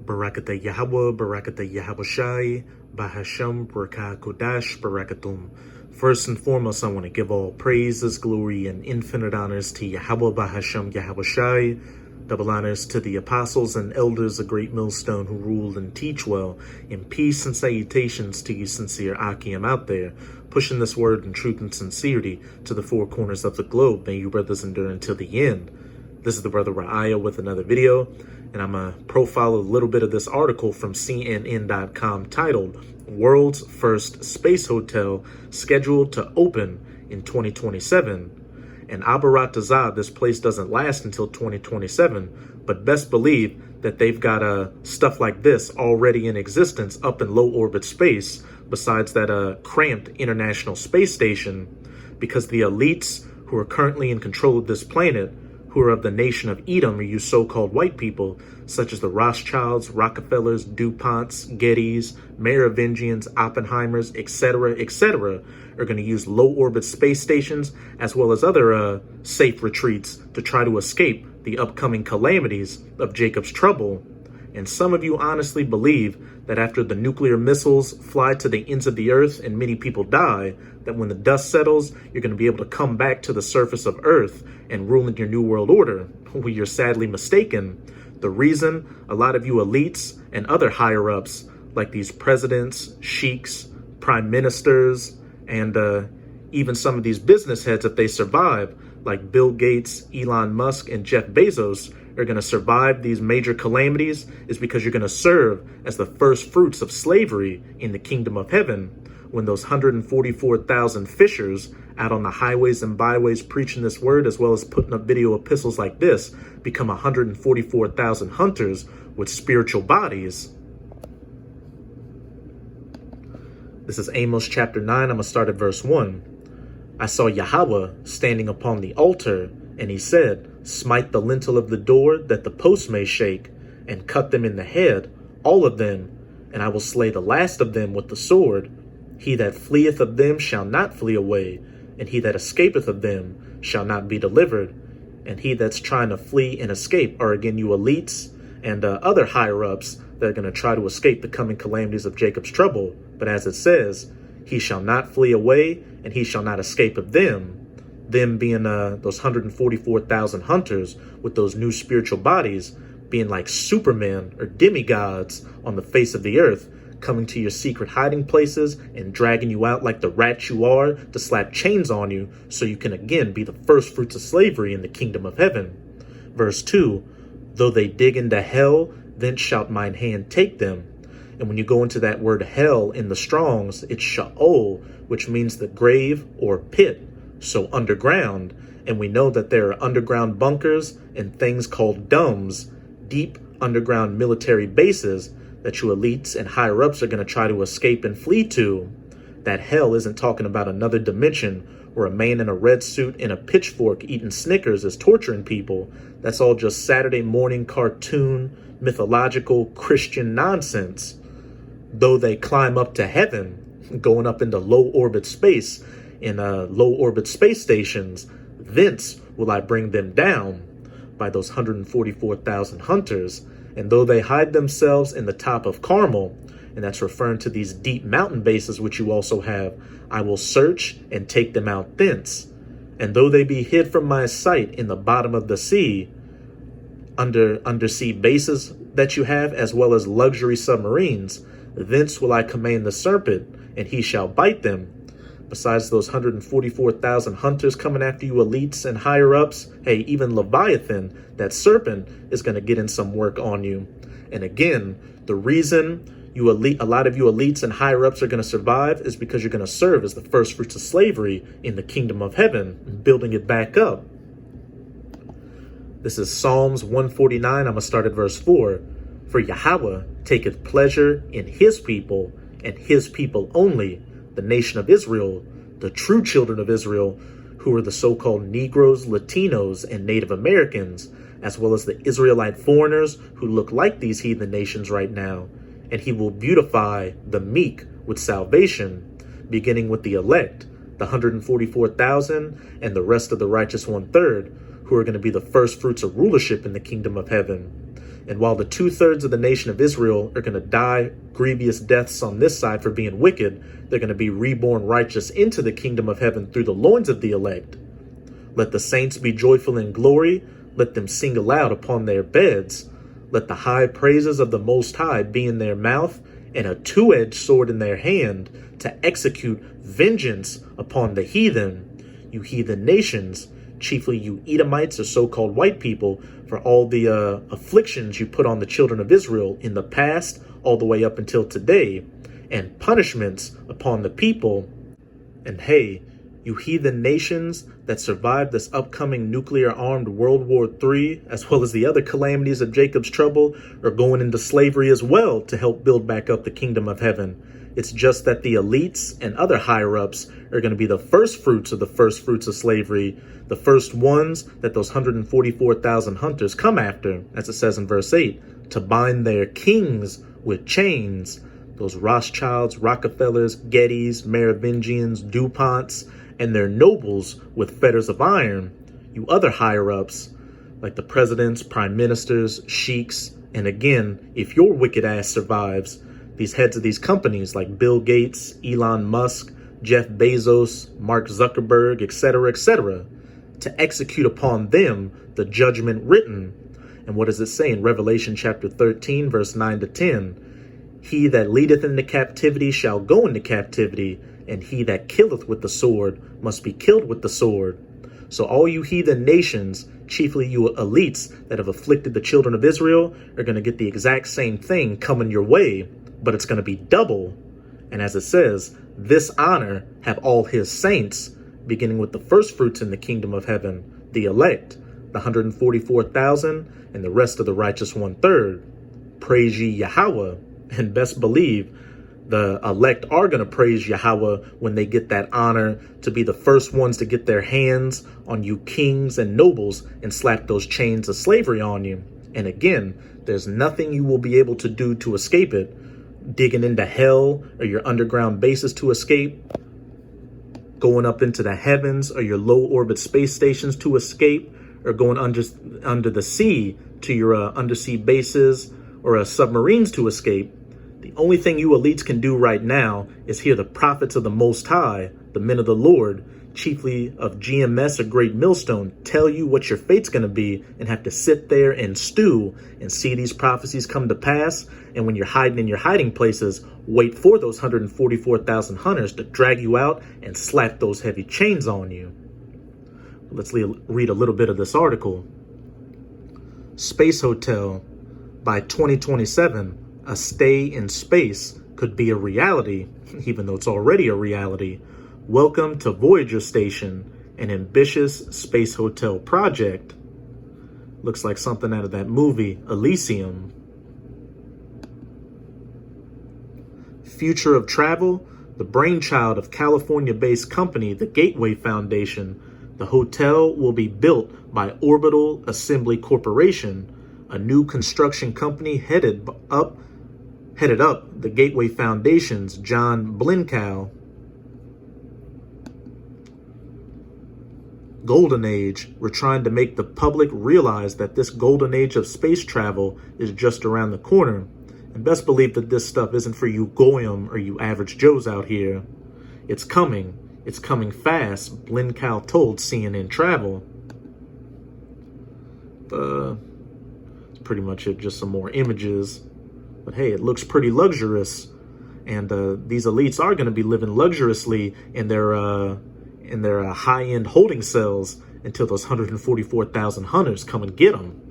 Barakatah Yahweh, Barakatah Yahawashi, Bahasham, Barakah Kodash, Barakatum. First and foremost, I want to give all praises, glory, and infinite honors to Yahweh, Bahasham, Yahawashi. Double honors to the apostles and elders of Great Millstone who rule and teach well. In peace and salutations to you sincere Akim out there, pushing this word in truth and sincerity to the four corners of the globe. May you brothers endure until the end. This is the brother Ra'aya with another video, and I'm going to profile a little bit of this article from CNN.com titled, World's First Space Hotel Scheduled to Open in 2027. And Abaratazah, this place doesn't last until 2027, but best believe that they've got stuff like this already in existence up in low orbit space, besides that cramped International Space Station, because the elites who are currently in control of this planet, who are of the nation of Edom, or you so-called white people, such as the Rothschilds, Rockefellers, DuPonts, Gettys, Merovingians, Oppenheimers, etc., etc., are going to use low-orbit space stations as well as other safe retreats to try to escape the upcoming calamities of Jacob's trouble. And some of you honestly believe that after the nuclear missiles fly to the ends of the earth and many people die, that when the dust settles, you're going to be able to come back to the surface of Earth and rule in your new world order. Well, you're sadly mistaken. The reason a lot of you elites and other higher-ups, like these presidents, sheiks, prime ministers, and even some of these business heads, if they survive, like Bill Gates, Elon Musk, and Jeff Bezos, are going to survive these major calamities is because you're going to serve as the first fruits of slavery in the kingdom of heaven, when those 144,000 fishers out on the highways and byways preaching this word, as well as putting up video epistles like this, become 144,000 hunters with spiritual bodies. This is Amos chapter 9. I'm going to start at verse 1. I saw Yahweh standing upon the altar, and he said, Smite the lintel of the door, that the posts may shake, and cut them in the head, all of them, and I will slay the last of them with the sword. He that fleeth of them shall not flee away, and he that escapeth of them shall not be delivered. And he that's trying to flee and escape are again you elites and other higher-ups that are going to try to escape the coming calamities of Jacob's trouble. But as it says, he shall not flee away, and he shall not escape of them. Them being those 144,000 hunters with those new spiritual bodies, being like supermen or demigods on the face of the earth, coming to your secret hiding places and dragging you out like the rat you are to slap chains on you so you can again be the first fruits of slavery in the kingdom of heaven. Verse 2, Though they dig into hell, then shalt mine hand take them. And when you go into that word hell in the Strongs, it's Sheol, which means the grave or pit, so underground. And we know that there are underground bunkers and things called domes, deep underground military bases that you elites and higher-ups are going to try to escape and flee to. That hell isn't talking about another dimension where a man in a red suit and a pitchfork eating Snickers is torturing people. That's all just Saturday morning cartoon, mythological Christian nonsense. Though they climb up to heaven, going up into low-orbit space in low-orbit space stations, thence will I bring them down by those 144,000 hunters. And though they hide themselves in the top of Carmel, and that's referring to these deep mountain bases which you also have, I will search and take them out thence. And though they be hid from my sight in the bottom of the sea, undersea bases that you have, as well as luxury submarines, thence will I command the serpent, and he shall bite them. Besides those 144,000 hunters coming after you elites and higher-ups, hey, even Leviathan, that serpent, is going to get in some work on you. And again, the reason a lot of you elites and higher-ups are going to survive is because you're going to serve as the first fruits of slavery in the kingdom of heaven, building it back up. This is Psalms 149. I'm going to start at verse 4. For Yahweh taketh pleasure in his people, and his people only, the nation of Israel, the true children of Israel, who are the so-called Negroes, Latinos, and Native Americans, as well as the Israelite foreigners who look like these heathen nations right now. And he will beautify the meek with salvation, beginning with the elect, the 144,000, and the rest of the righteous 1/3, who are going to be the first fruits of rulership in the kingdom of heaven. And while the 2/3 of the nation of Israel are going to die grievous deaths on this side for being wicked, they're going to be reborn righteous into the kingdom of heaven through the loins of the elect. Let the saints be joyful in glory. Let them sing aloud upon their beds. Let the high praises of the Most High be in their mouth, and a two-edged sword in their hand, to execute vengeance upon the heathen. You heathen nations, chiefly you Edomites or so-called white people, for all the afflictions you put on the children of Israel in the past, all the way up until today, and punishments upon the people. And hey, you heathen nations that survived this upcoming nuclear-armed World War III, as well as the other calamities of Jacob's trouble, are going into slavery as well to help build back up the kingdom of heaven. It's just that the elites and other higher-ups are going to be the first fruits of the first fruits of slavery, the first ones that those 144,000 hunters come after, as it says in verse 8, to bind their kings with chains. Those Rothschilds, Rockefellers, Gettys, Merovingians, DuPonts, and their nobles with fetters of iron. You other higher-ups, like the presidents, prime ministers, sheiks, and again, if your wicked ass survives, these heads of these companies like Bill Gates, Elon Musk, Jeff Bezos, Mark Zuckerberg, etc., to execute upon them the judgment written. And what does it say in Revelation chapter 13, verse 9 to 10? He that leadeth into captivity shall go into captivity, and he that killeth with the sword must be killed with the sword. So all you heathen nations, chiefly you elites that have afflicted the children of Israel, are going to get the exact same thing coming your way, but it's going to be double. And as it says, this honor have all his saints, beginning with the first fruits in the kingdom of heaven, the elect, the 144,000, and the rest of the righteous 1/3. Praise ye Yahweh, and best believe the elect are going to praise Yahweh when they get that honor to be the first ones to get their hands on you kings and nobles and slap those chains of slavery on you. And again, there's nothing you will be able to do to escape it. Digging into hell or your underground bases to escape, going up into the heavens or your low orbit space stations to escape, or going under the sea to your undersea bases or submarines to escape. The only thing you elites can do right now is hear the prophets of the Most High, the men of the Lord, chiefly of GMS or Great Millstone, tell you what your fate's going to be, and have to sit there and stew and see these prophecies come to pass. And when you're hiding in your hiding places, wait for those 144,000 hunters to drag you out and slap those heavy chains on you. Let's read a little bit of this article. Space Hotel. By 2027, a stay in space could be a reality, even though it's already a reality. Welcome to Voyager Station, an ambitious space hotel project. Looks like something out of that movie, Elysium. Future of travel, the brainchild of California-based company, the Gateway Foundation. The hotel will be built by Orbital Assembly Corporation, a new construction company headed up the Gateway Foundation's John Blinkow. Golden Age. We're trying to make the public realize that this golden age of space travel is just around the corner. And best believe that this stuff isn't for you Goyim or you average Joes out here. It's coming. It's coming fast, Blinkow told CNN Travel. It's pretty much it, just some more images. But hey, it looks pretty luxurious. And these elites are going to be living luxuriously in their high-end holding cells until those 144,000 hunters come and get them.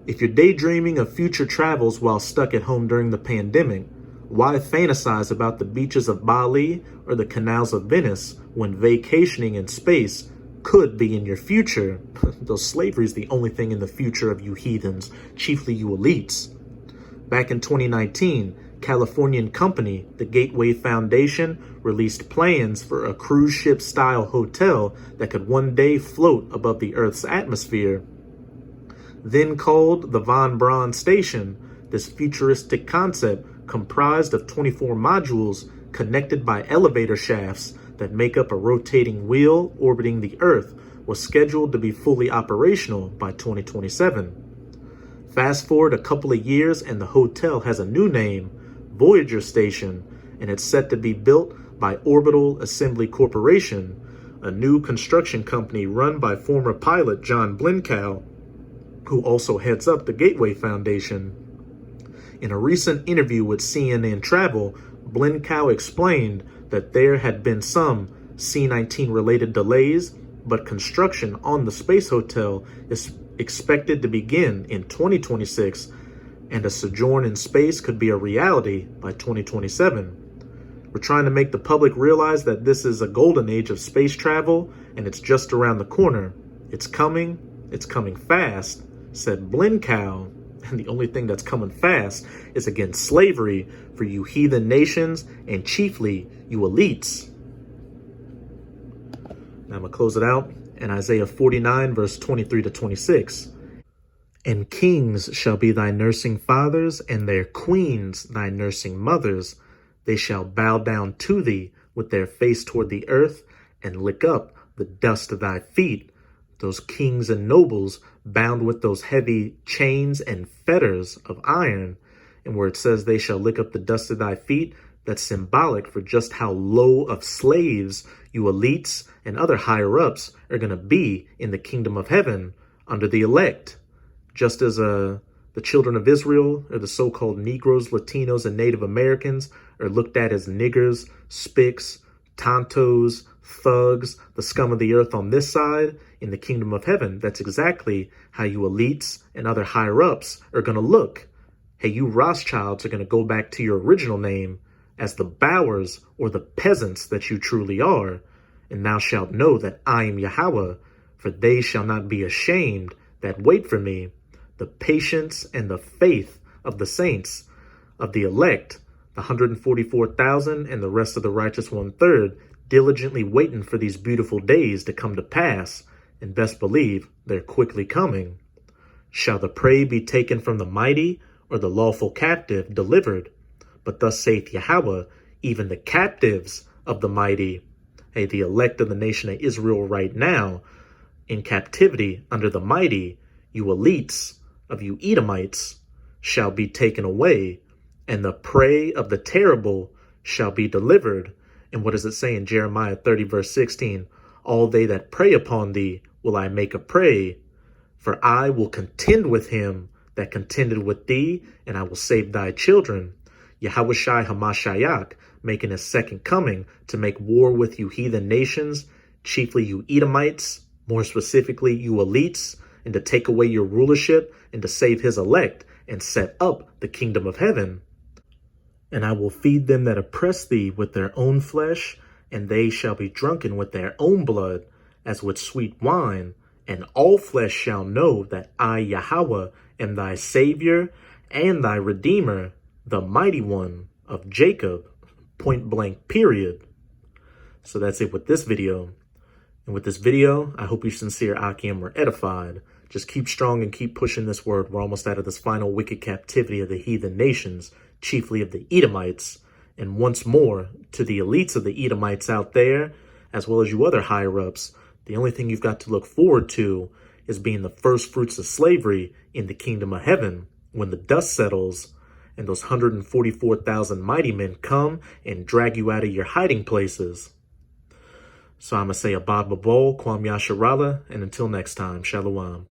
If you're daydreaming of future travels while stuck at home during the pandemic, why fantasize about the beaches of Bali or the canals of Venice when vacationing in space could be in your future? Though slavery is the only thing in the future of you heathens, chiefly you elites. Back in 2019, Californian company, the Gateway Foundation, released plans for a cruise ship-style hotel that could one day float above the Earth's atmosphere. Then called the Von Braun Station, this futuristic concept comprised of 24 modules connected by elevator shafts that make up a rotating wheel orbiting the Earth was scheduled to be fully operational by 2027. Fast forward a couple of years and the hotel has a new name, Voyager Station, and it's set to be built by Orbital Assembly Corporation, a new construction company run by former pilot John Blinkow, who also heads up the Gateway Foundation. In a recent interview with CNN Travel, Blinkow explained that there had been some C-19 related delays, but construction on the space hotel is expected to begin in 2026, and a sojourn in space could be a reality by 2027. We're trying to make the public realize that this is a golden age of space travel, and it's just around the corner. It's coming fast, said Blinkow. And the only thing that's coming fast is against slavery for you heathen nations and chiefly you elites. Now I'm going to close it out in Isaiah 49, verse 23 to 26. And kings shall be thy nursing fathers, and their queens thy nursing mothers. They shall bow down to thee with their face toward the earth, and lick up the dust of thy feet. Those kings and nobles bound with those heavy chains and fetters of iron. And where it says they shall lick up the dust of thy feet, that's symbolic for just how low of slaves you elites and other higher-ups are going to be in the kingdom of heaven under the elect. Just as the children of Israel, or the so-called Negroes, Latinos, and Native Americans, are looked at as niggers, spics, tontos, thugs, the scum of the earth on this side, in the kingdom of heaven, that's exactly how you elites and other higher-ups are going to look. Hey, you Rothschilds are going to go back to your original name as the Bowers, or the peasants that you truly are. And thou shalt know that I am Yahweh, for they shall not be ashamed that wait for me. The patience and the faith of the saints, of the elect, the 144,000 and the rest of the righteous 1/3, diligently waiting for these beautiful days to come to pass, and best believe they're quickly coming. Shall the prey be taken from the mighty, or the lawful captive delivered? But thus saith Yahweh, even the captives of the mighty, hey, the elect of the nation of Israel right now, in captivity under the mighty, you elites of you Edomites, shall be taken away, and the prey of the terrible shall be delivered. And what does it say in Jeremiah 30, verse 16? All they that prey upon thee will I make a prey, for I will contend with him that contended with thee, and I will save thy children. Yahushai Hamashiach, making his second coming to make war with you heathen nations, chiefly you Edomites, more specifically you elites, and to take away your rulership and to save his elect and set up the kingdom of heaven. And I will feed them that oppress thee with their own flesh, and they shall be drunken with their own blood, as with sweet wine. And all flesh shall know that I, Yahweh, am thy Savior and thy Redeemer, the mighty one of Jacob. Point blank, period. So that's it with this video. And with this video, I hope you sincere Akim were edified. Just keep strong and keep pushing this word. We're almost out of this final wicked captivity of the heathen nations, chiefly of the Edomites. And once more, to the elites of the Edomites out there, as well as you other higher-ups, the only thing you've got to look forward to is being the first fruits of slavery in the kingdom of heaven, when the dust settles and those 144,000 mighty men come and drag you out of your hiding places. So I'm going to say Abad Babol, Kwam Yasharala, and until next time, Shalom.